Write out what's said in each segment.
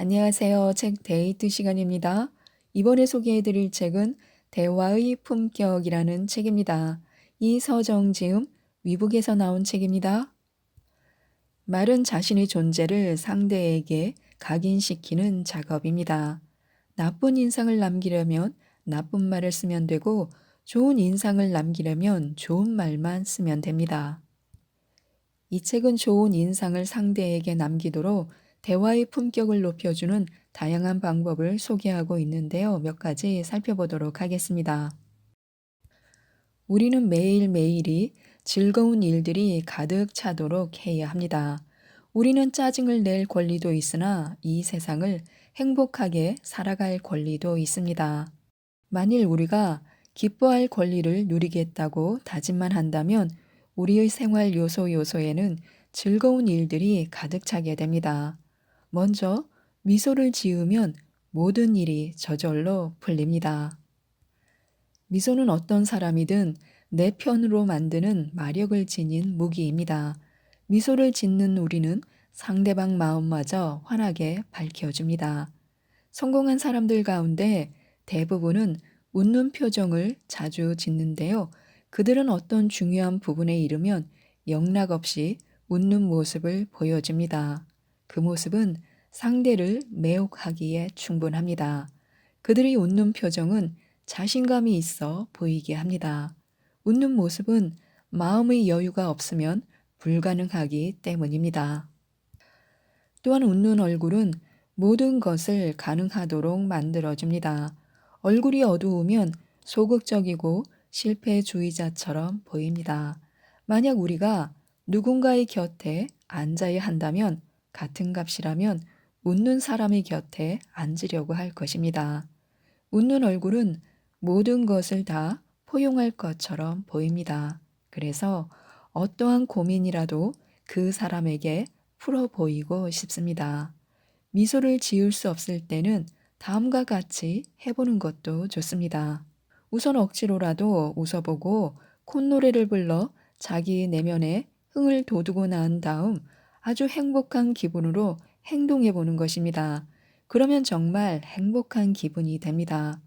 안녕하세요. 책 데이트 시간입니다. 이번에 소개해드릴 책은 대화의 품격이라는 책입니다. 이서정 지음, 위북에서 나온 책입니다. 말은 자신의 존재를 상대에게 각인시키는 작업입니다. 나쁜 인상을 남기려면 나쁜 말을 쓰면 되고 좋은 인상을 남기려면 좋은 말만 쓰면 됩니다. 이 책은 좋은 인상을 상대에게 남기도록 대화의 품격을 높여주는 다양한 방법을 소개하고 있는데요. 몇 가지 살펴보도록 하겠습니다. 우리는 매일매일이 즐거운 일들이 가득 차도록 해야 합니다. 우리는 짜증을 낼 권리도 있으나 이 세상을 행복하게 살아갈 권리도 있습니다. 만일 우리가 기뻐할 권리를 누리겠다고 다짐만 한다면 우리의 생활 요소요소에는 즐거운 일들이 가득 차게 됩니다. 먼저 미소를 지으면 모든 일이 저절로 풀립니다. 미소는 어떤 사람이든 내 편으로 만드는 마력을 지닌 무기입니다. 미소를 짓는 우리는 상대방 마음마저 환하게 밝혀줍니다. 성공한 사람들 가운데 대부분은 웃는 표정을 자주 짓는데요. 그들은 어떤 중요한 부분에 이르면 영락없이 웃는 모습을 보여줍니다. 그 모습은 상대를 매혹하기에 충분합니다. 그들이 웃는 표정은 자신감이 있어 보이게 합니다. 웃는 모습은 마음의 여유가 없으면 불가능하기 때문입니다. 또한 웃는 얼굴은 모든 것을 가능하도록 만들어줍니다. 얼굴이 어두우면 소극적이고 실패주의자처럼 보입니다. 만약 우리가 누군가의 곁에 앉아야 한다면 같은 값이라면 웃는 사람의 곁에 앉으려고 할 것입니다. 웃는 얼굴은 모든 것을 다 포용할 것처럼 보입니다. 그래서 어떠한 고민이라도 그 사람에게 풀어 보이고 싶습니다. 미소를 지을 수 없을 때는 다음과 같이 해보는 것도 좋습니다. 우선 억지로라도 웃어보고 콧노래를 불러 자기 내면에 흥을 돋우고 난 다음 아주 행복한 기분으로 행동해 보는 것입니다. 그러면 정말 행복한 기분이 됩니다.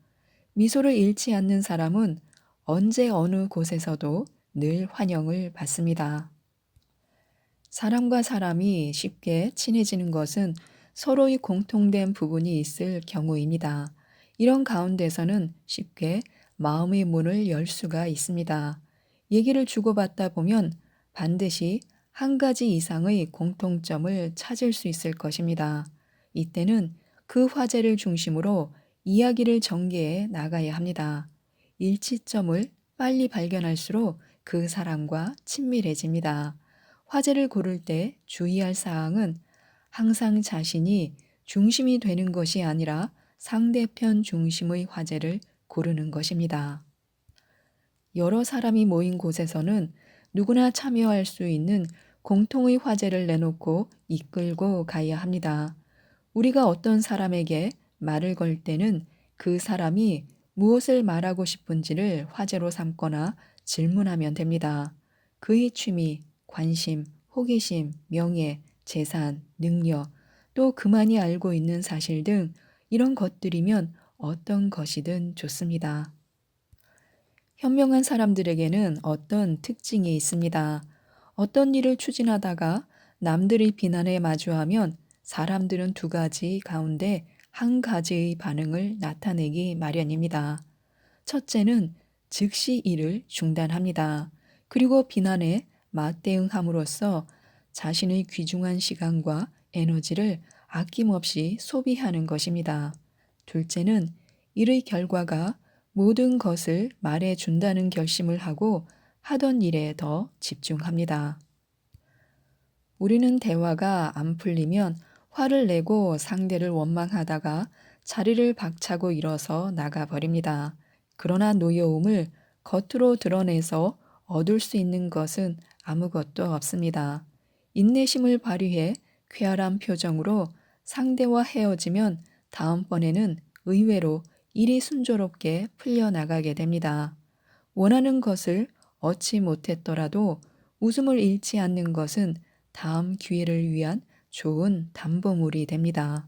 미소를 잃지 않는 사람은 언제 어느 곳에서도 늘 환영을 받습니다. 사람과 사람이 쉽게 친해지는 것은 서로의 공통된 부분이 있을 경우입니다. 이런 가운데서는 쉽게 마음의 문을 열 수가 있습니다. 얘기를 주고받다 보면 반드시 한 가지 이상의 공통점을 찾을 수 있을 것입니다. 이때는 그 화제를 중심으로 이야기를 전개해 나가야 합니다. 일치점을 빨리 발견할수록 그 사람과 친밀해집니다. 화제를 고를 때 주의할 사항은 항상 자신이 중심이 되는 것이 아니라 상대편 중심의 화제를 고르는 것입니다. 여러 사람이 모인 곳에서는 누구나 참여할 수 있는 공통의 화제를 내놓고 이끌고 가야 합니다. 우리가 어떤 사람에게 말을 걸 때는 그 사람이 무엇을 말하고 싶은지를 화제로 삼거나 질문하면 됩니다. 그의 취미, 관심, 호기심, 명예, 재산, 능력, 또 그만이 알고 있는 사실 등 이런 것들이면 어떤 것이든 좋습니다. 현명한 사람들에게는 어떤 특징이 있습니다. 어떤 일을 추진하다가 남들의 비난에 마주하면 사람들은 두 가지 가운데 한 가지의 반응을 나타내기 마련입니다. 첫째는 즉시 일을 중단합니다. 그리고 비난에 맞대응함으로써 자신의 귀중한 시간과 에너지를 아낌없이 소비하는 것입니다. 둘째는 일의 결과가 모든 것을 말해준다는 결심을 하고 하던 일에 더 집중합니다. 우리는 대화가 안 풀리면 화를 내고 상대를 원망하다가 자리를 박차고 일어서 나가버립니다. 그러나 노여움을 겉으로 드러내서 얻을 수 있는 것은 아무것도 없습니다. 인내심을 발휘해 쾌활한 표정으로 상대와 헤어지면 다음번에는 의외로 일이 순조롭게 풀려나가게 됩니다. 원하는 것을 얻지 못했더라도 웃음을 잃지 않는 것은 다음 기회를 위한 좋은 담보물이 됩니다.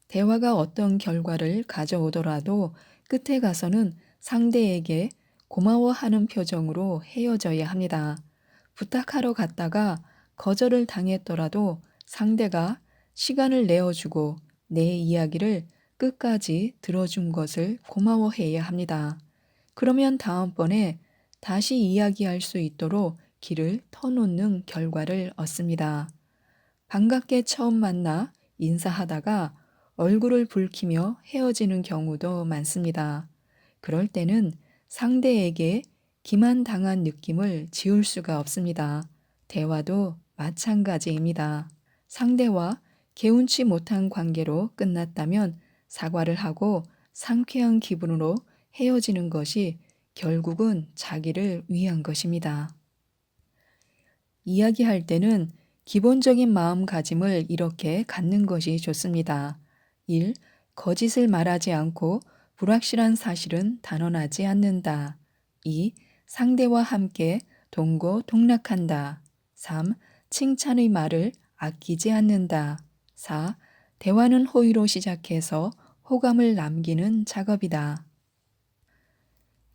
대화가 어떤 결과를 가져오더라도 끝에 가서는 상대에게 고마워하는 표정으로 헤어져야 합니다. 부탁하러 갔다가 거절을 당했더라도 상대가 시간을 내어주고 내 이야기를 끝까지 들어준 것을 고마워해야 합니다. 그러면 다음번에 다시 이야기할 수 있도록 길을 터놓는 결과를 얻습니다. 반갑게 처음 만나 인사하다가 얼굴을 붉히며 헤어지는 경우도 많습니다. 그럴 때는 상대에게 기만당한 느낌을 지울 수가 없습니다. 대화도 마찬가지입니다. 상대와 개운치 못한 관계로 끝났다면 사과를 하고 상쾌한 기분으로 헤어지는 것이 결국은 자기를 위한 것입니다. 이야기할 때는 기본적인 마음가짐을 이렇게 갖는 것이 좋습니다. 1. 거짓을 말하지 않고 불확실한 사실은 단언하지 않는다. 2. 상대와 함께 동고동락한다. 3. 칭찬의 말을 아끼지 않는다. 4. 대화는 호의로 시작해서 호감을 남기는 작업이다.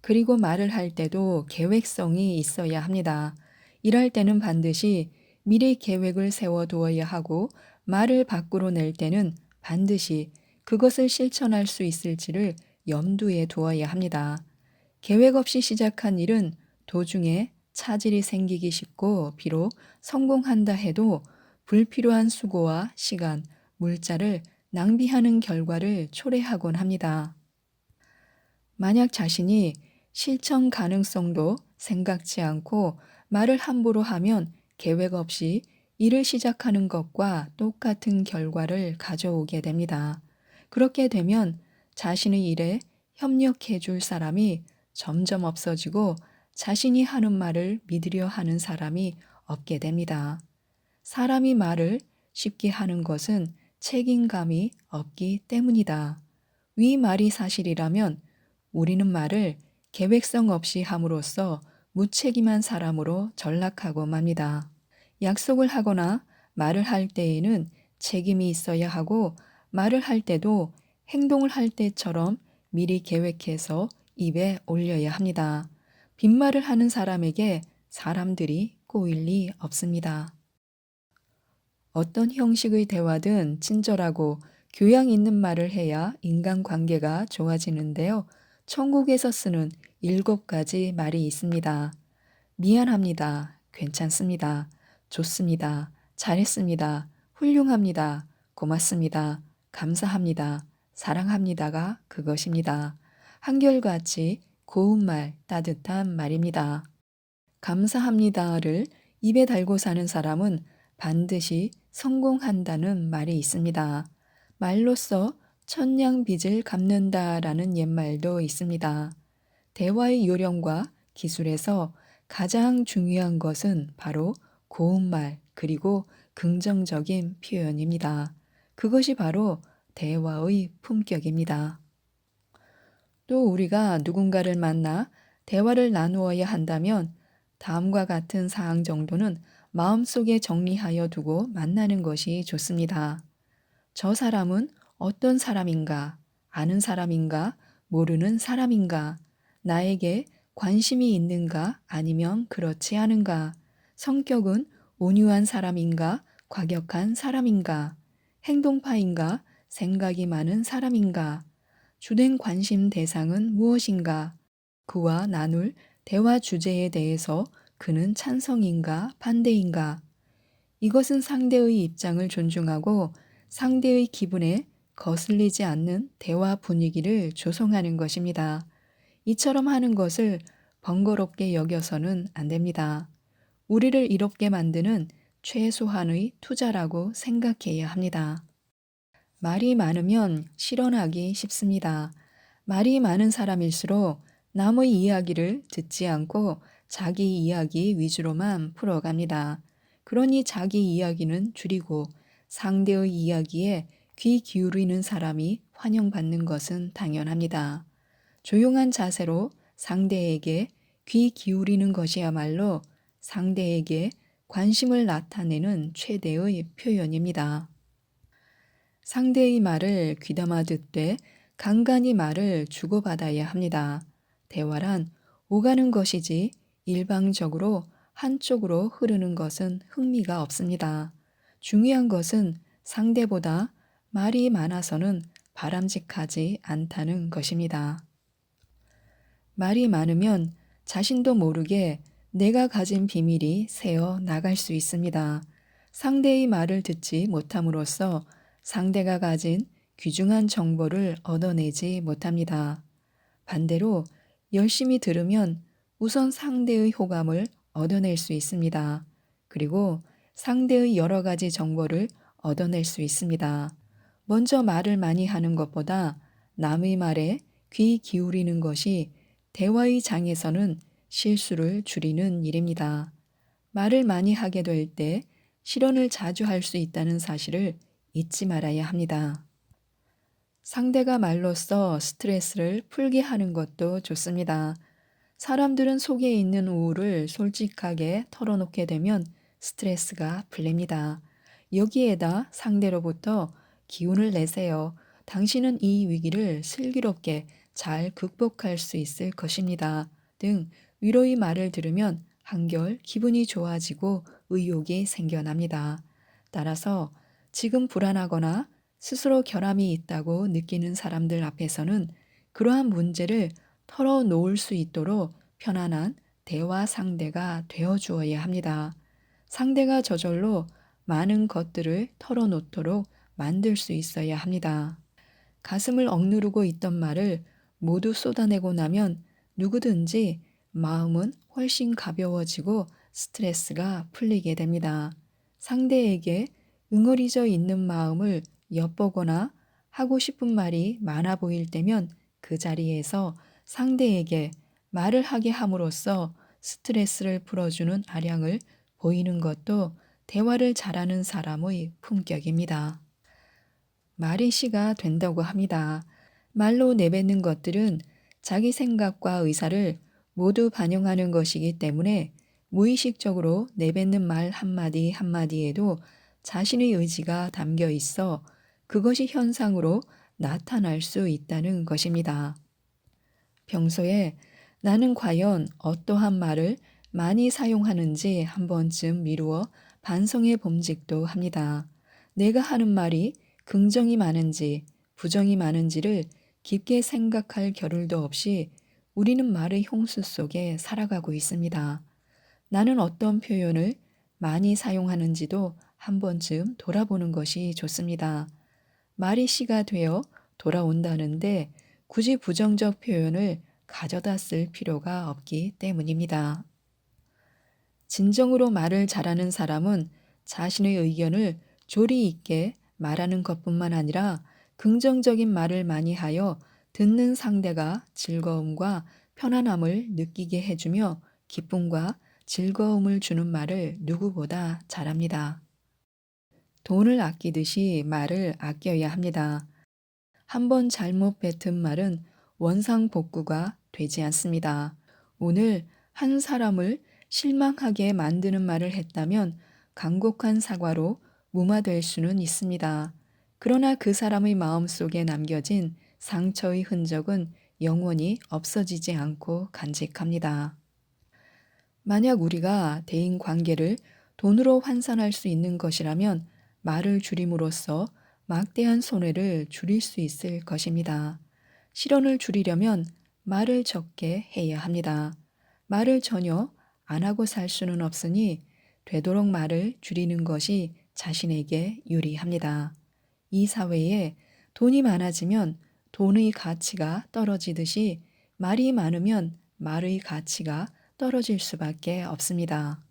그리고 말을 할 때도 계획성이 있어야 합니다. 일할 때는 반드시 미래 계획을 세워두어야 하고 말을 밖으로 낼 때는 반드시 그것을 실천할 수 있을지를 염두에 두어야 합니다. 계획 없이 시작한 일은 도중에 차질이 생기기 쉽고 비록 성공한다 해도 불필요한 수고와 시간, 물자를 낭비하는 결과를 초래하곤 합니다. 만약 자신이 실천 가능성도 생각지 않고 말을 함부로 하면 계획 없이 일을 시작하는 것과 똑같은 결과를 가져오게 됩니다. 그렇게 되면 자신의 일에 협력해 줄 사람이 점점 없어지고 자신이 하는 말을 믿으려 하는 사람이 없게 됩니다. 사람이 말을 쉽게 하는 것은 책임감이 없기 때문이다. 위 말이 사실이라면 우리는 말을 계획성 없이 함으로써 무책임한 사람으로 전락하고 맙니다. 약속을 하거나 말을 할 때에는 책임이 있어야 하고 말을 할 때도 행동을 할 때처럼 미리 계획해서 입에 올려야 합니다. 빈말을 하는 사람에게 사람들이 꼬일 리 없습니다. 어떤 형식의 대화든 친절하고 교양 있는 말을 해야 인간관계가 좋아지는데요. 천국에서 쓰는 7가지 말이 있습니다. 미안합니다. 괜찮습니다. 좋습니다. 잘했습니다. 훌륭합니다. 고맙습니다. 감사합니다. 사랑합니다가 그것입니다. 한결같이 고운 말, 따뜻한 말입니다. 감사합니다를 입에 달고 사는 사람은 반드시 성공한다는 말이 있습니다. 말로써 천냥빚을 갚는다라는 옛말도 있습니다. 대화의 요령과 기술에서 가장 중요한 것은 바로 고운 말 그리고 긍정적인 표현입니다. 그것이 바로 대화의 품격입니다. 또 우리가 누군가를 만나 대화를 나누어야 한다면 다음과 같은 사항 정도는 마음속에 정리하여 두고 만나는 것이 좋습니다. 저 사람은 어떤 사람인가? 아는 사람인가? 모르는 사람인가? 나에게 관심이 있는가? 아니면 그렇지 않은가? 성격은 온유한 사람인가? 과격한 사람인가? 행동파인가? 생각이 많은 사람인가? 주된 관심 대상은 무엇인가? 그와 나눌 대화 주제에 대해서 그는 찬성인가? 반대인가? 이것은 상대의 입장을 존중하고 상대의 기분에 거슬리지 않는 대화 분위기를 조성하는 것입니다. 이처럼 하는 것을 번거롭게 여겨서는 안 됩니다. 우리를 이롭게 만드는 최소한의 투자라고 생각해야 합니다. 말이 많으면 실언하기 쉽습니다. 말이 많은 사람일수록 남의 이야기를 듣지 않고 자기 이야기 위주로만 풀어갑니다. 그러니 자기 이야기는 줄이고 상대의 이야기에 귀 기울이는 사람이 환영받는 것은 당연합니다. 조용한 자세로 상대에게 귀 기울이는 것이야말로 상대에게 관심을 나타내는 최대의 표현입니다. 상대의 말을 귀담아 듣되 간간히 말을 주고받아야 합니다. 대화란 오가는 것이지 일방적으로 한쪽으로 흐르는 것은 흥미가 없습니다. 중요한 것은 상대보다 말이 많아서는 바람직하지 않다는 것입니다. 말이 많으면 자신도 모르게 내가 가진 비밀이 새어 나갈 수 있습니다. 상대의 말을 듣지 못함으로써 상대가 가진 귀중한 정보를 얻어내지 못합니다. 반대로 열심히 들으면 우선 상대의 호감을 얻어낼 수 있습니다. 그리고 상대의 여러 가지 정보를 얻어낼 수 있습니다. 먼저 말을 많이 하는 것보다 남의 말에 귀 기울이는 것이 대화의 장에서는 실수를 줄이는 일입니다. 말을 많이 하게 될 때 실언을 자주 할 수 있다는 사실을 잊지 말아야 합니다. 상대가 말로써 스트레스를 풀게 하는 것도 좋습니다. 사람들은 속에 있는 우울을 솔직하게 털어놓게 되면 스트레스가 풀립니다. 여기에다 상대로부터 기운을 내세요. 당신은 이 위기를 슬기롭게 잘 극복할 수 있을 것입니다. 등 위로의 말을 들으면 한결 기분이 좋아지고 의욕이 생겨납니다. 따라서 지금 불안하거나 스스로 결함이 있다고 느끼는 사람들 앞에서는 그러한 문제를 털어놓을 수 있도록 편안한 대화 상대가 되어 주어야 합니다. 상대가 저절로 많은 것들을 털어놓도록 만들 수 있어야 합니다. 가슴을 억누르고 있던 말을 모두 쏟아내고 나면 누구든지 마음은 훨씬 가벼워지고 스트레스가 풀리게 됩니다. 상대에게 응어리져 있는 마음을 엿보거나 하고 싶은 말이 많아 보일 때면 그 자리에서 상대에게 말을 하게 함으로써 스트레스를 풀어주는 아량을 보이는 것도 대화를 잘하는 사람의 품격입니다. 말이 시가 된다고 합니다. 말로 내뱉는 것들은 자기 생각과 의사를 모두 반영하는 것이기 때문에 무의식적으로 내뱉는 말 한마디 한마디에도 자신의 의지가 담겨 있어 그것이 현상으로 나타날 수 있다는 것입니다. 평소에 나는 과연 어떠한 말을 많이 사용하는지 한 번쯤 미루어 반성해 봄직도 합니다. 내가 하는 말이 긍정이 많은지 부정이 많은지를 깊게 생각할 겨를도 없이 우리는 말의 홍수 속에 살아가고 있습니다. 나는 어떤 표현을 많이 사용하는지도 한 번쯤 돌아보는 것이 좋습니다. 말이 씨가 되어 돌아온다는데 굳이 부정적 표현을 가져다 쓸 필요가 없기 때문입니다. 진정으로 말을 잘하는 사람은 자신의 의견을 조리 있게 말하는 것뿐만 아니라 긍정적인 말을 많이 하여 듣는 상대가 즐거움과 편안함을 느끼게 해주며 기쁨과 즐거움을 주는 말을 누구보다 잘합니다. 돈을 아끼듯이 말을 아껴야 합니다. 한번 잘못 뱉은 말은 원상복구가 되지 않습니다. 오늘 한 사람을 실망하게 만드는 말을 했다면 간곡한 사과로 무마될 수는 있습니다. 그러나 그 사람의 마음속에 남겨진 상처의 흔적은 영원히 없어지지 않고 간직합니다. 만약 우리가 대인 관계를 돈으로 환산할 수 있는 것이라면 말을 줄임으로써 막대한 손해를 줄일 수 있을 것입니다. 실언을 줄이려면 말을 적게 해야 합니다. 말을 전혀 안 하고 살 수는 없으니 되도록 말을 줄이는 것이 자신에게 유리합니다. 이 사회에 돈이 많아지면 돈의 가치가 떨어지듯이 말이 많으면 말의 가치가 떨어질 수밖에 없습니다.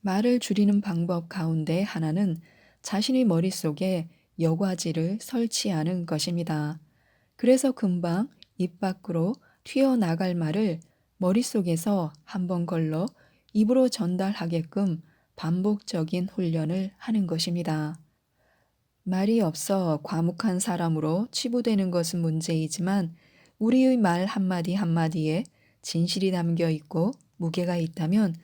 말을 줄이는 방법 가운데 하나는 자신의 머릿속에 여과지를 설치하는 것입니다. 그래서 금방 입 밖으로 튀어나갈 말을 머릿속에서 한 번 걸러 입으로 전달하게끔 반복적인 훈련을 하는 것입니다. 말이 없어 과묵한 사람으로 치부되는 것은 문제이지만 우리의 말 한마디 한마디에 진실이 담겨 있고 무게가 있다면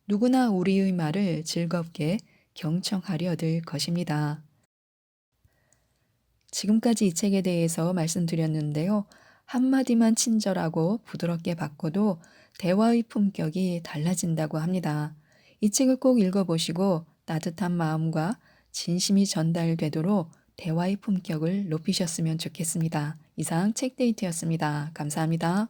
누구나 우리의 말을 즐겁게 경청하려 들 것입니다. 지금까지 이 책에 대해서 말씀드렸는데요. 한마디만 친절하고 부드럽게 바꿔도 대화의 품격이 달라진다고 합니다. 이 책을 꼭 읽어보시고 따뜻한 마음과 진심이 전달되도록 대화의 품격을 높이셨으면 좋겠습니다. 이상 책데이트였습니다. 감사합니다.